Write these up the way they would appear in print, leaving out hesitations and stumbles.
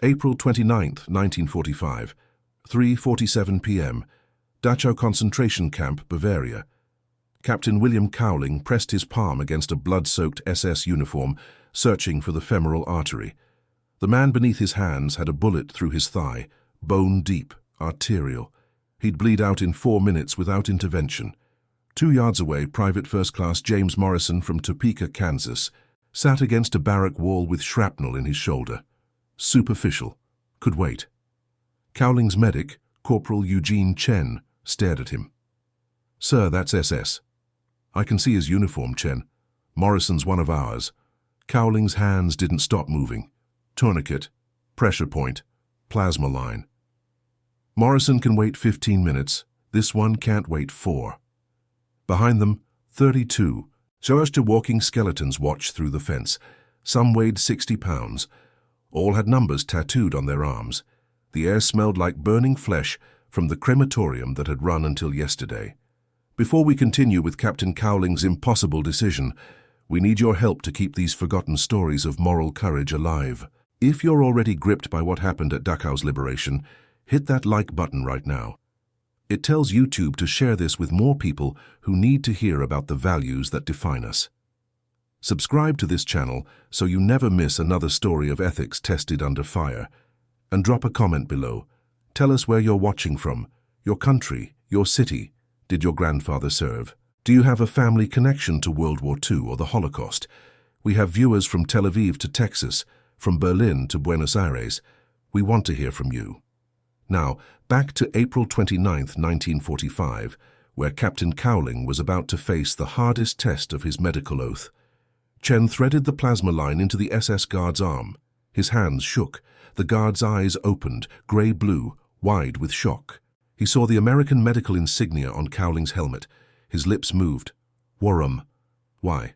April 29th, 1945, 3:47 p.m., Dachau concentration camp, Bavaria. Captain William Cowling pressed his palm against a blood-soaked SS uniform, searching for the femoral artery. The man beneath his hands had a bullet through his thigh, bone deep, arterial. He'd bleed out in 4 minutes without intervention. 2 yards away, Private First Class James Morrison from Topeka, Kansas, sat against a barrack wall with shrapnel in his shoulder. Superficial. Could wait. Cowling's medic, Corporal Eugene Chen, stared at him. "Sir, that's SS." "I can see his uniform, Chen. Morrison's one of ours." Cowling's hands didn't stop moving. Tourniquet, pressure point, plasma line. "Morrison can wait 15 minutes. This one can't wait 4. Behind them, 32 Soasta walking skeletons watched through the fence. Some weighed 60 pounds. All had numbers tattooed on their arms. The air smelled like burning flesh from the crematorium that had run until yesterday. Before we continue with Captain Cowling's impossible decision, we need your help to keep these forgotten stories of moral courage alive. If you're already gripped by what happened at Dachau's liberation, hit that like button right now. It tells YouTube to share this with more people who need to hear about the values that define us. Subscribe to this channel so you never miss another story of ethics tested under fire. And drop a comment below. Tell us where you're watching from, your country, your city. Did your grandfather serve? Do you have a family connection to World War II or the Holocaust? We have viewers from Tel Aviv to Texas, from Berlin to Buenos Aires. We want to hear from you. Now, back to April 29th, 1945, where Captain Cowling was about to face the hardest test of his medical oath. Chen threaded the plasma line into the SS guard's arm. His hands shook. The guard's eyes opened, grey-blue, wide with shock. He saw the American medical insignia on Cowling's helmet. His lips moved. Warum. Why?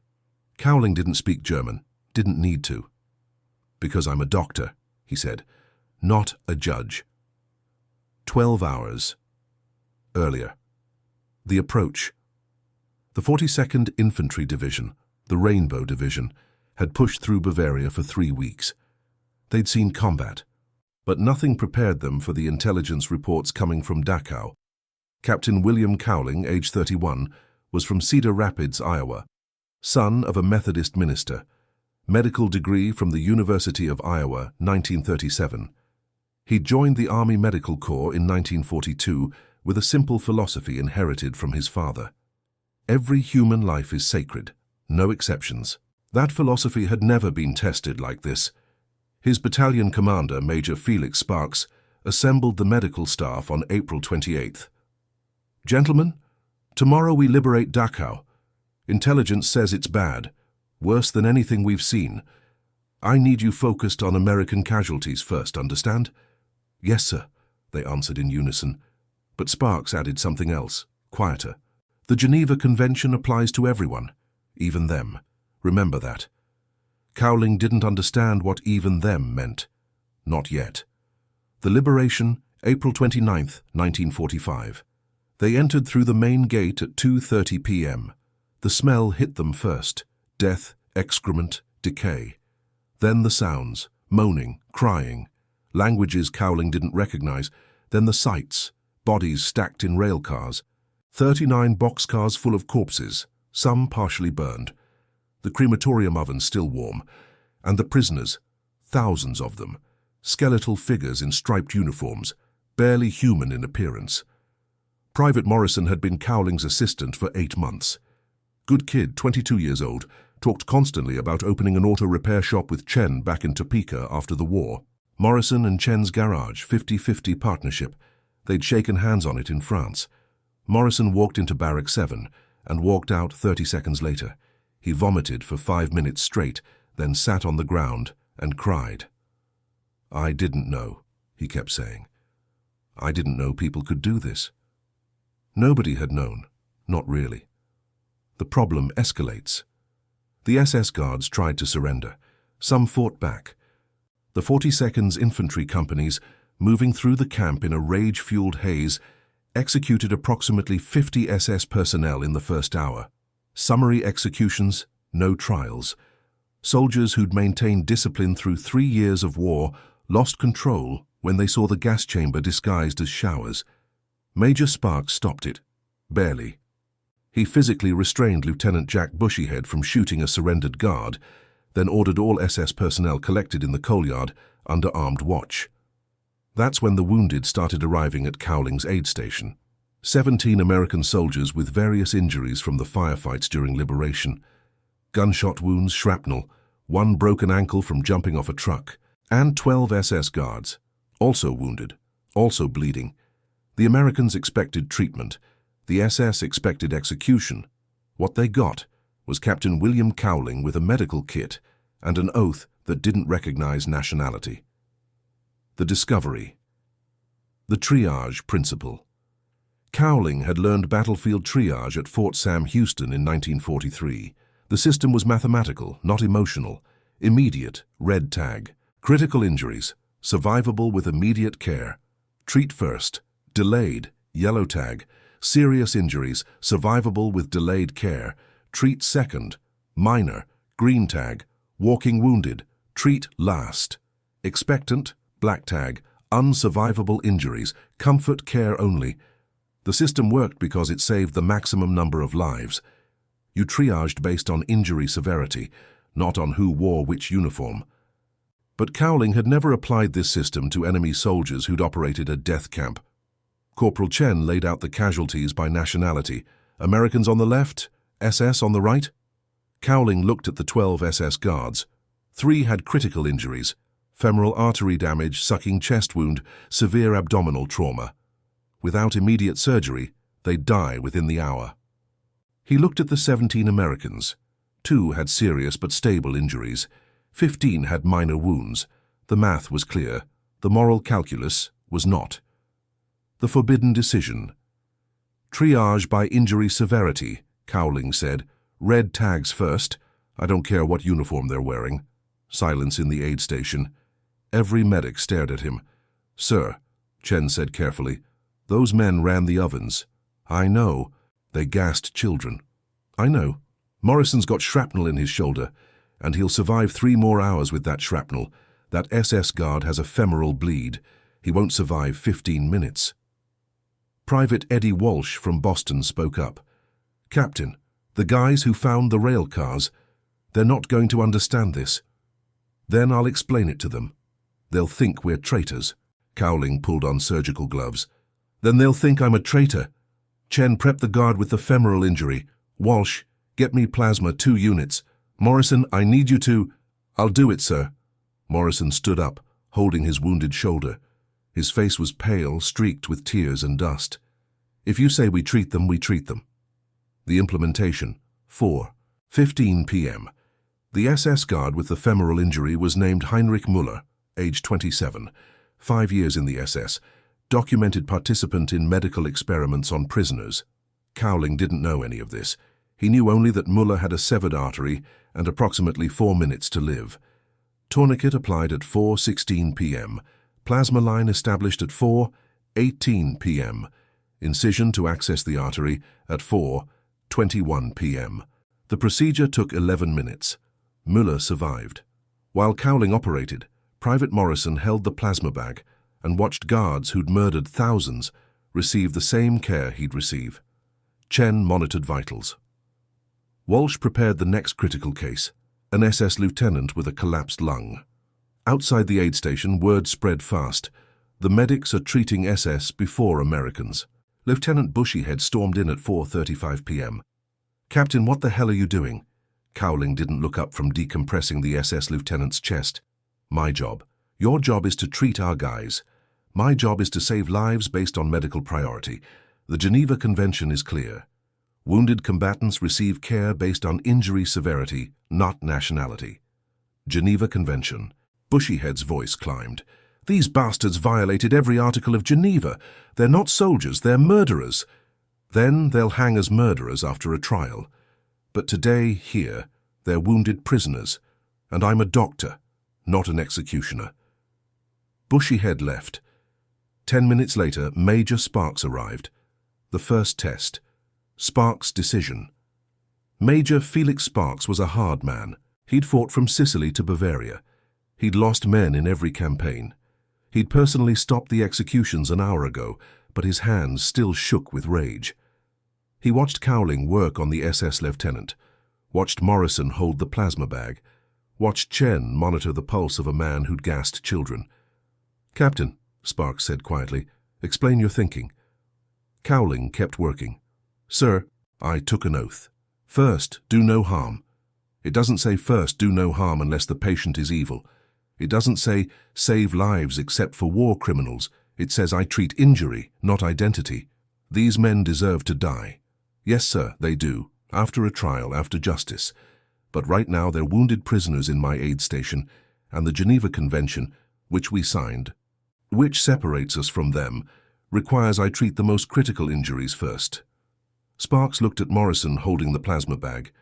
Cowling didn't speak German. Didn't need to. "Because I'm a doctor," he said. "Not a judge." 12 hours. Earlier. The approach. The 42nd Infantry Division, the Rainbow Division, had pushed through Bavaria for 3 weeks. They'd seen combat, but nothing prepared them for the intelligence reports coming from Dachau. Captain William Cowling, age 31, was from Cedar Rapids, Iowa, son of a Methodist minister, medical degree from the University of Iowa, 1937. He joined the Army Medical Corps in 1942 with a simple philosophy inherited from his father. Every human life is sacred, no exceptions. That philosophy had never been tested like this. His battalion commander, Major Felix Sparks, assembled the medical staff on April 28th. "Gentlemen, tomorrow we liberate Dachau. Intelligence says it's bad, worse than anything we've seen. I need you focused on American casualties first, understand?" "Yes, sir," they answered in unison. But Sparks added something else, quieter. "The Geneva Convention applies to everyone, even them. Remember that." Cowling didn't understand what even them meant. Not yet. The liberation, April 29th, 1945. They entered through the main gate at 2:30 p.m. The smell hit them first. Death, excrement, decay. Then the sounds, moaning, crying. Languages Cowling didn't recognize. Then the sights, bodies stacked in rail cars. 39 boxcars full of corpses, some partially burned. The crematorium oven still warm. And the prisoners, thousands of them, skeletal figures in striped uniforms, barely human in appearance. Private Morrison had been Cowling's assistant for 8 months. Good kid, 22 years old, talked constantly about opening an auto repair shop with Chen back in Topeka after the war. Morrison and Chen's garage, 50-50 partnership. They'd shaken hands on it in France. Morrison walked into Barrack 7 and walked out 30 seconds later. He vomited for 5 minutes straight, then sat on the ground and cried. "I didn't know," he kept saying. "I didn't know people could do this." Nobody had known, not really. The problem escalates. The SS guards tried to surrender. Some fought back. The 42nd's infantry companies, moving through the camp in a rage-fueled haze, executed approximately 50 SS personnel in the first hour. Summary executions, no trials. Soldiers who'd maintained discipline through 3 years of war lost control when they saw the gas chamber disguised as showers. Major Sparks stopped it. Barely. He physically restrained Lieutenant Jack Bushyhead from shooting a surrendered guard, then ordered all SS personnel collected in the coal yard under armed watch. That's when the wounded started arriving at Cowling's aid station. 17 American soldiers with various injuries from the firefights during liberation. Gunshot wounds, shrapnel, one broken ankle from jumping off a truck, and 12 SS guards, also wounded, also bleeding. The Americans expected treatment. The SS expected execution. What they got was Captain William Cowling with a medical kit and an oath that didn't recognize nationality. The discovery. The triage principle. Cowling had learned battlefield triage at Fort Sam Houston in 1943. The system was mathematical, not emotional. Immediate, red tag. Critical injuries, survivable with immediate care. Treat first. Delayed, yellow tag. Serious injuries, survivable with delayed care. Treat second. Minor, green tag. Walking wounded, treat last. Expectant, black tag. Unsurvivable injuries, comfort care only. The system worked because it saved the maximum number of lives. You triaged based on injury severity, not on who wore which uniform. But Cowling had never applied this system to enemy soldiers who'd operated a death camp. Corporal Chen laid out the casualties by nationality. Americans on the left, SS on the right. Cowling looked at the 12 SS guards. 3 had critical injuries: femoral artery damage, sucking chest wound, severe abdominal trauma. Without immediate surgery, they'd die within the hour. He looked at the 17 Americans. 2 had serious but stable injuries. 15 had minor wounds. The math was clear. The moral calculus was not. The forbidden decision. Triage by injury severity, Cowling said. Red tags first. I don't care what uniform they're wearing. Silence in the aid station. Every medic stared at him. Sir, Chen said carefully, those men ran the ovens. I know. They gassed children. I know. Morrison's got shrapnel in his shoulder, and he'll survive 3 more hours with that shrapnel. That SS guard has a femoral bleed. He won't survive 15 minutes. Private Eddie Walsh from Boston spoke up. Captain, the guys who found the rail cars, they're not going to understand this. Then I'll explain it to them. They'll think we're traitors. Cowling pulled on surgical gloves. Then they'll think I'm a traitor. Chen, prep the guard with the femoral injury. Walsh, get me plasma 2 units. Morrison, I need you to... I'll do it, sir. Morrison stood up, holding his wounded shoulder. His face was pale, streaked with tears and dust. If you say we treat them, we treat them. The implementation. 4:15 p.m. The SS guard with the femoral injury was named Heinrich Müller, age 27, 5 years in the SS, documented participant in medical experiments on prisoners. Cowling didn't know any of this. He knew only that Müller had a severed artery and approximately 4 minutes to live. Tourniquet applied at 4:16 p.m. Plasma line established at 4:18 p.m. Incision to access the artery at 4:21 p.m. The procedure took 11 minutes. Müller survived. While Cowling operated, Private Morrison held the plasma bag and watched guards who'd murdered thousands receive the same care he'd receive. Chen monitored vitals. Walsh prepared the next critical case, an SS lieutenant with a collapsed lung. Outside the aid station, word spread fast. The medics are treating SS before Americans. Lieutenant Bushyhead stormed in at 4:35 p.m. Captain, what the hell are you doing? Cowling didn't look up from decompressing the SS lieutenant's chest. My job. Your job is to treat our guys. My job is to save lives based on medical priority. The Geneva Convention is clear. Wounded combatants receive care based on injury severity, not nationality. Geneva Convention. Bushyhead's voice climbed. These bastards violated every article of Geneva. They're not soldiers, they're murderers. Then they'll hang as murderers after a trial. But today, here, they're wounded prisoners, and I'm a doctor, not an executioner. Bushyhead left. 10 minutes later, Major Sparks arrived. The first test. Sparks' decision. Major Felix Sparks was a hard man. He'd fought from Sicily to Bavaria. He'd lost men in every campaign. He'd personally stopped the executions an hour ago, but his hands still shook with rage. He watched Cowling work on the SS lieutenant, watched Morrison hold the plasma bag, watched Chen monitor the pulse of a man who'd gassed children. "Captain," Sparks said quietly, "explain your thinking." Cowling kept working. "Sir, I took an oath. First, do no harm. It doesn't say first, do no harm unless the patient is evil. It doesn't say save lives except for war criminals. It says I treat injury, not identity. These men deserve to die. Yes, sir, they do, after a trial, after justice. But right now they're wounded prisoners in my aid station, and the Geneva Convention, which we signed, which separates us from them, requires I treat the most critical injuries first." Sparks looked at Morrison holding the plasma bag.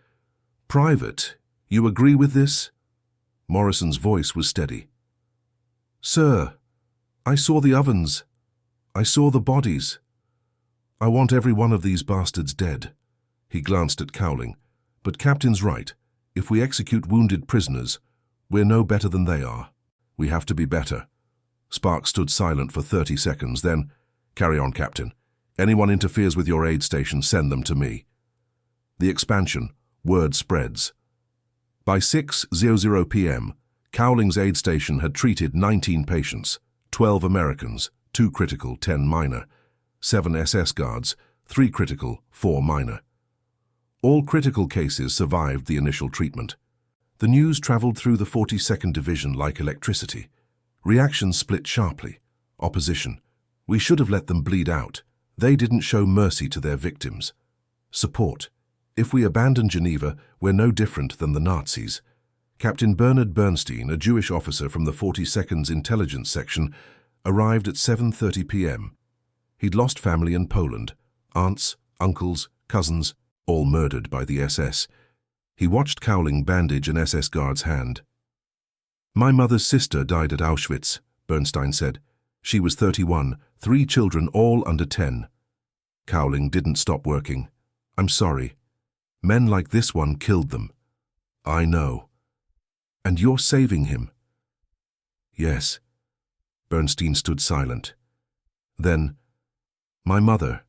"Private, you agree with this?" Morrison's voice was steady. "Sir, I saw the ovens. I saw the bodies. I want every one of these bastards dead." He glanced at Cowling. "But Captain's right. If we execute wounded prisoners, we're no better than they are. We have to be better." Sparks stood silent for 30 seconds, then, "Carry on, Captain. Anyone interferes with your aid station, send them to me." The expansion, word spreads. By 6:00 p.m., Cowling's aid station had treated 19 patients, 12 Americans, 2 critical, 10 minor, 7 SS guards, 3 critical, 4 minor. All critical cases survived the initial treatment. The news traveled through the 42nd Division like electricity. Reactions split sharply. Opposition. "We should have let them bleed out. They didn't show mercy to their victims." Support. "If we abandon Geneva, we're no different than the Nazis." Captain Bernard Bernstein, a Jewish officer from the 42nd's intelligence section, arrived at 7:30 p.m. He'd lost family in Poland, aunts, uncles, cousins, all murdered by the SS. He watched Cowling bandage an SS guard's hand. "My mother's sister died at Auschwitz," Bernstein said. "She was 31, 3 children, all under 10. Cowling didn't stop working. "I'm sorry. Men like this one killed them." "I know." "And you're saving him." "Yes." Bernstein stood silent. Then, "My mother.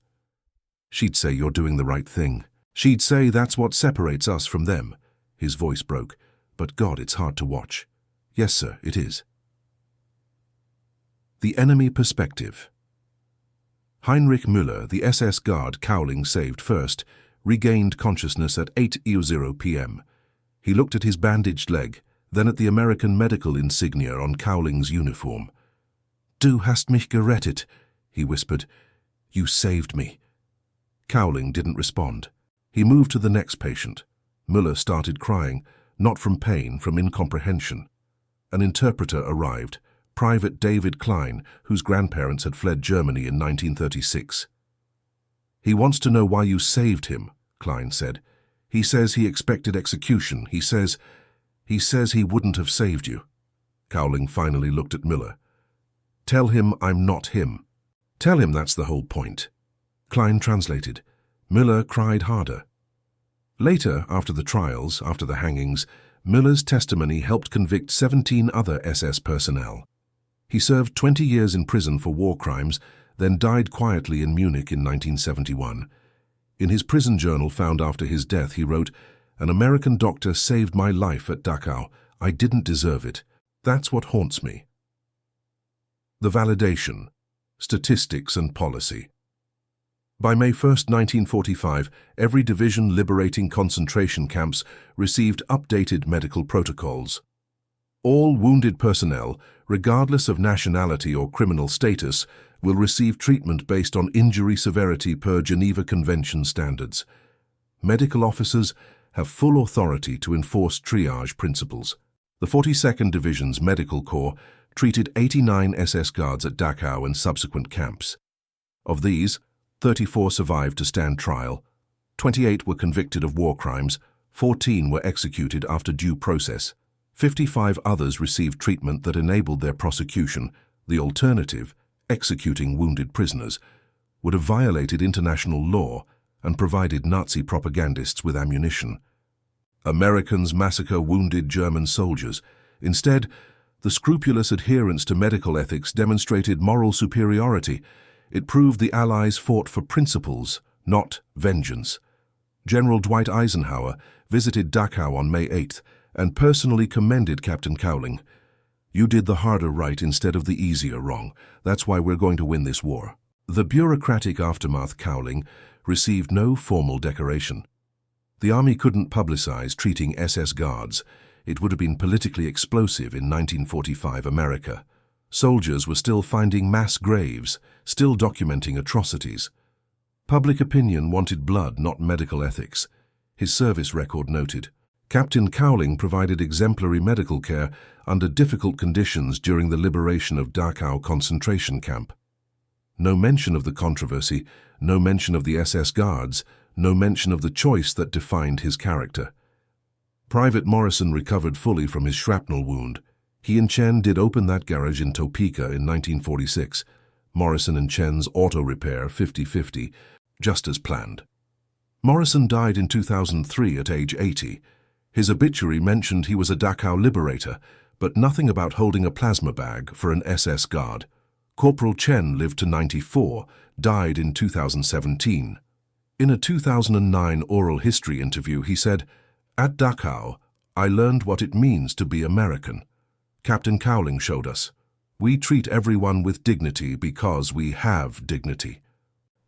She'd say you're doing the right thing. She'd say that's what separates us from them." His voice broke. "But God, it's hard to watch." "Yes, sir, it is." The enemy perspective. Heinrich Müller, the SS guard Cowling saved first, regained consciousness at 8:00 p.m. He looked at his bandaged leg, then at the American medical insignia on Cowling's uniform. "Du hast mich gerettet," he whispered. "You saved me." Cowling didn't respond. He moved to the next patient. Müller started crying, not from pain, from incomprehension. An interpreter arrived, Private David Klein, whose grandparents had fled Germany in 1936. "He wants to know why you saved him," Klein said. "He says he expected execution. He says he wouldn't have saved you." Cowling finally looked at Müller. "Tell him I'm not him. Tell him that's the whole point." Klein translated. Müller cried harder. Later, after the trials, after the hangings, Müller's testimony helped convict 17 other SS personnel. He served 20 years in prison for war crimes, then died quietly in Munich in 1971. In his prison journal found after his death, he wrote, "An American doctor saved my life at Dachau. I didn't deserve it. That's what haunts me." The validation, statistics and policy. By May 1, 1945, every division liberating concentration camps received updated medical protocols. All wounded personnel, regardless of nationality or criminal status, will receive treatment based on injury severity per Geneva Convention standards. Medical officers have full authority to enforce triage principles. The 42nd Division's Medical Corps treated 89 SS guards at Dachau and subsequent camps. Of these, 34 survived to stand trial, 28 were convicted of war crimes, 14 were executed after due process, 55 others received treatment that enabled their prosecution. The alternative, executing wounded prisoners, would have violated international law and provided Nazi propagandists with ammunition. Americans massacre wounded German soldiers. Instead, The scrupulous adherence to medical ethics demonstrated moral superiority. It proved the Allies fought for principles, not vengeance. General Dwight Eisenhower visited Dachau on May 8th and personally commended Captain Cowling. "You did the harder right instead of the easier wrong. That's why we're going to win this war." The bureaucratic aftermath Cowling received no formal decoration. The army couldn't publicize treating SS guards. It would have been politically explosive in 1945 America. Soldiers were still finding mass graves, still documenting atrocities. Public opinion wanted blood, not medical ethics. His service record noted. Captain Cowling provided exemplary medical care under difficult conditions during the liberation of Dachau concentration camp. No mention of the controversy, no mention of the SS guards, no mention of the choice that defined his character. Private Morrison recovered fully from his shrapnel wound. He and Chen did open that garage in Topeka in 1946. Morrison and Chen's auto repair 50-50, just as planned. Morrison died in 2003 at age 80. His obituary mentioned he was a Dachau liberator, but nothing about holding a plasma bag for an SS guard. Corporal Chen lived to 94, died in 2017. In a 2009 oral history interview, he said, "At Dachau, I learned what it means to be American. Captain Cowling showed us. We treat everyone with dignity because we have dignity."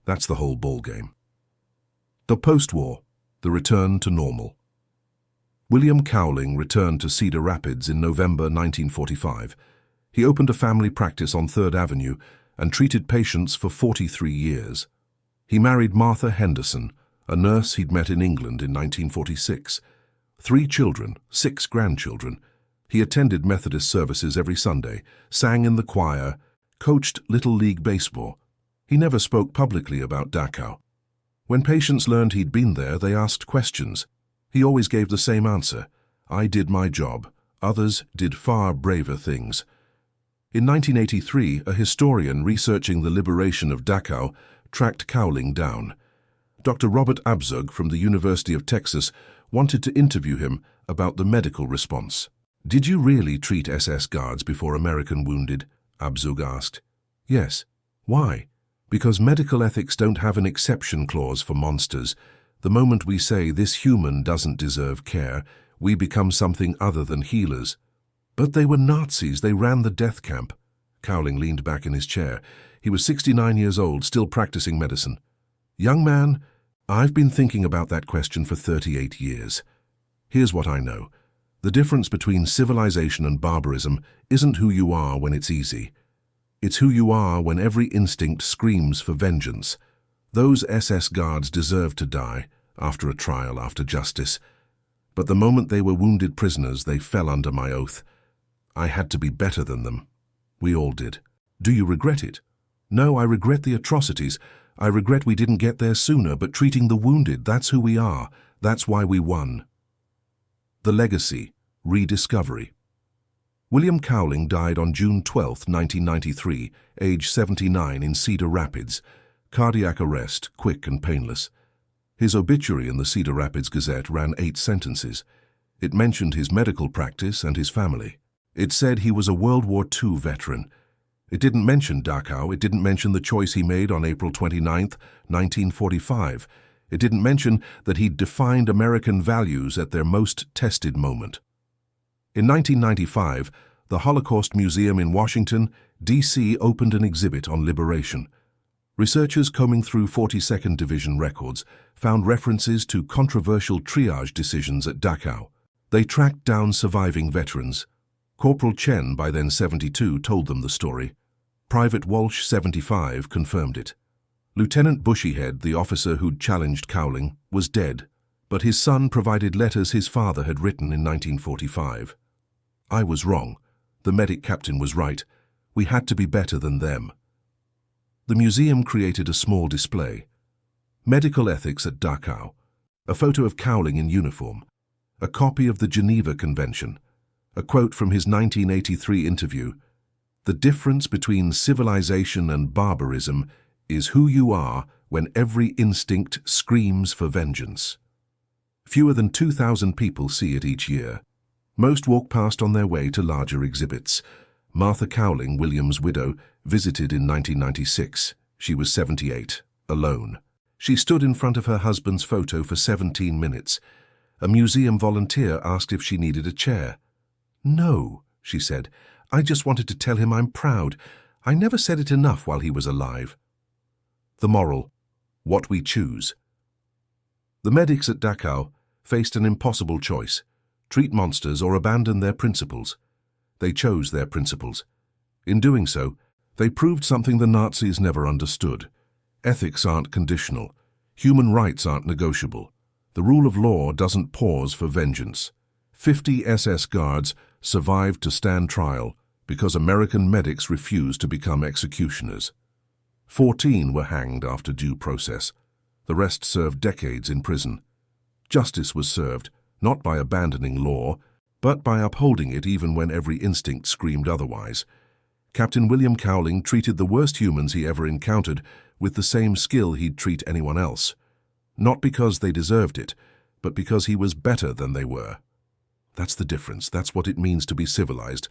That's the whole ballgame. The post-war, the return to normal. William Cowling returned to Cedar Rapids in November 1945. He opened a family practice on 3rd Avenue and treated patients for 43 years. He married Martha Henderson, a nurse he'd met in England in 1946. 3 children, 6 grandchildren. He attended Methodist services every Sunday, sang in the choir, coached Little League Baseball. He never spoke publicly about Dachau. When patients learned he'd been there, they asked questions. He always gave the same answer: "I did my job. Others did far braver things." In 1983, a historian researching the liberation of Dachau tracked Cowling down. Dr. Robert Abzug from the University of Texas wanted to interview him about the medical response. "Did you really treat SS guards before American wounded?" Abzug asked. "Yes." "Why?" "Because medical ethics don't have an exception clause for monsters. The moment we say this human doesn't deserve care, we become something other than healers." "But they were Nazis. They ran the death camp." Cowling leaned back in his chair. He was 69 years old, still practicing medicine. "Young man, I've been thinking about that question for 38 years. Here's what I know. The difference between civilization and barbarism isn't who you are when it's easy. It's who you are when every instinct screams for vengeance. Those SS guards deserved to die, after a trial, after justice. But the moment they were wounded prisoners, they fell under my oath. I had to be better than them. We all did. Do you regret it?" "No, I regret the atrocities. I regret we didn't get there sooner, but treating the wounded, that's who we are. That's why we won." The legacy, rediscovery. William Cowling died on June 12, 1993, age 79, in Cedar Rapids. Cardiac arrest, quick and painless. His obituary in the Cedar Rapids Gazette ran 8 sentences. It mentioned his medical practice and his family. It said he was a World War II veteran. It didn't mention Dachau. It didn't mention the choice he made on April 29, 1945. It didn't mention that he'd defined American values at their most tested moment. In 1995, the Holocaust Museum in Washington, D.C. opened an exhibit on liberation. Researchers combing through 42nd Division records found references to controversial triage decisions at Dachau. They tracked down surviving veterans. Corporal Chen, by then 72, told them the story. Private Walsh, 75, confirmed it. Lieutenant Bushyhead, the officer who'd challenged Cowling, was dead, but his son provided letters his father had written in 1945. "I was wrong. The medic captain was right. We had to be better than them." The museum created a small display. Medical ethics at Dachau, a photo of Cowling in uniform, a copy of the Geneva Convention, a quote from his 1983 interview: "The difference between civilization and barbarism is who you are when every instinct screams for vengeance." Fewer than 2,000 people see it each year. Most walk past on their way to larger exhibits. Martha Cowling, William's widow, visited in 1996. She was 78, alone. She stood in front of her husband's photo for 17 minutes. A museum volunteer asked if she needed a chair. "No," she said. "I just wanted to tell him I'm proud. I never said it enough while he was alive." The moral: what we choose. The medics at Dachau faced an impossible choice: treat monsters or abandon their principles. They chose their principles. In doing so, they proved something the Nazis never understood. Ethics aren't conditional. Human rights aren't negotiable. The rule of law doesn't pause for vengeance. 50 SS guards survived to stand trial because American medics refused to become executioners. 14 were hanged after due process. The rest served decades in prison. Justice was served, not by abandoning law, but by upholding it even when every instinct screamed otherwise. Captain William Cowling treated the worst humans he ever encountered with the same skill he'd treat anyone else. Not because they deserved it, but because he was better than they were. That's the difference. That's what it means to be civilized.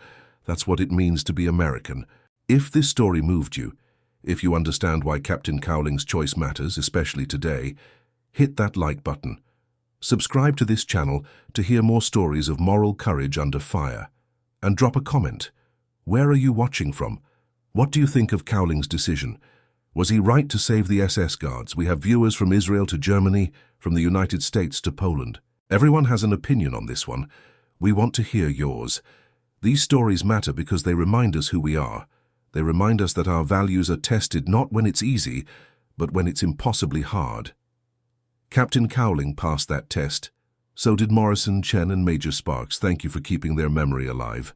That's what it means to be American. If this story moved you, if you understand why Captain Cowling's choice matters, especially today, hit that like button. Subscribe to this channel to hear more stories of moral courage under fire. And drop a comment. Where are you watching from? What do you think of Cowling's decision? Was he right to save the SS guards? We have viewers from Israel to Germany, from the United States to Poland. Everyone has an opinion on this one. We want to hear yours. These stories matter because they remind us who we are. They remind us that our values are tested not when it's easy, but when it's impossibly hard. Captain Cowling passed that test. So did Morrison, Chen, and Major Sparks. Thank you for keeping their memory alive.